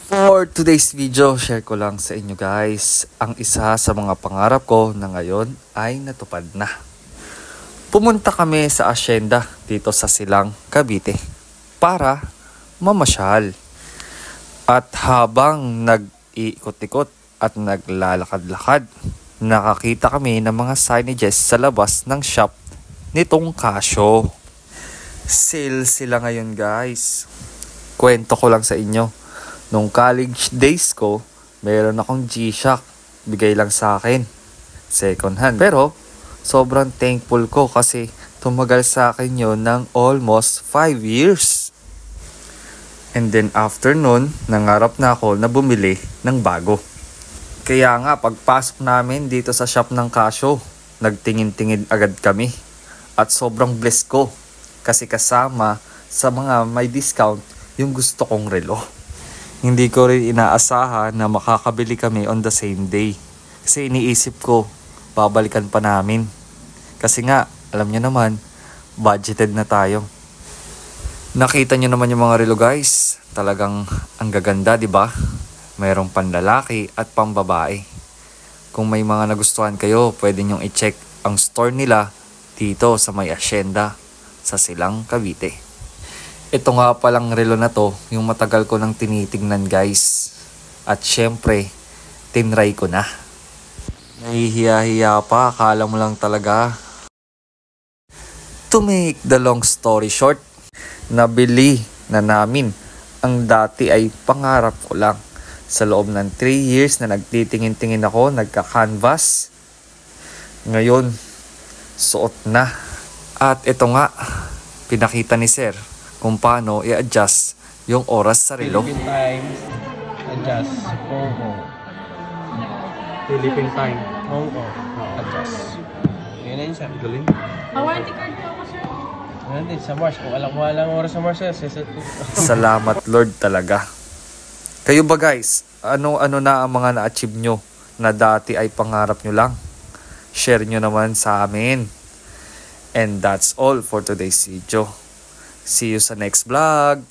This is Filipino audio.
For today's video, share ko lang sa inyo guys ang isa sa mga pangarap ko na ngayon ay natupad na. Pumunta kami sa asyenda dito sa Silang, Cavite para mamasyal. At habang nag-iikot-ikot at naglalakad-lakad, nakakita kami ng mga signages sa labas ng shop nitong Casio. Sale sila ngayon guys. Kwento ko lang sa inyo. Nung college days ko, meron akong G-Shock. Bigay lang sa akin. Second hand. Pero, sobrang thankful ko kasi tumagal sa akin yun ng almost 5 years. And then after nun, nangarap na ako na bumili ng bago. Kaya nga, pagpasok namin dito sa shop ng Casio, nagtingin-tingin agad kami. At sobrang blessed ko kasi kasama sa mga may discount yung gusto kong relo. Hindi ko rin inaasahan na makakabili kami on the same day. Kasi iniisip ko, babalikan pa namin. Kasi nga, alam nyo naman, budgeted na tayo. Nakita nyo naman yung mga relo guys. Talagang ang gaganda, di ba? Mayroong panlalaki at pambabae. Kung may mga nagustuhan kayo, pwede nyong i-check ang store nila dito sa may asyenda sa Silang, Cavite. Ito nga palang relo na to, yung matagal ko nang tinitingnan guys. At syempre, tinry ko na. Nahihiya-hiya pa, akala mo lang talaga. To make the long story short, nabili na namin. Ang dati ay pangarap ko lang. Sa loob ng 3 years na nagtitingin-tingin ako, nagka-canvas. Ngayon, suot na. At ito nga, pinakita ni Sir kung paano i-adjust yung oras sa relo. Philippine time, adjust, Hong Kong. Philippine time, Hong Kong, adjust. Yan na yun siya. Galing. Warranty card po ako, sir. Yan din, sa Mars. Kung alam mo lang oras sa Mars, siset ko. Salamat Lord talaga. Kayo ba guys, ano na ang mga na-achieve nyo na dati ay pangarap nyo lang? Share nyo naman sa amin. And that's all for today's video. See you sa next vlog.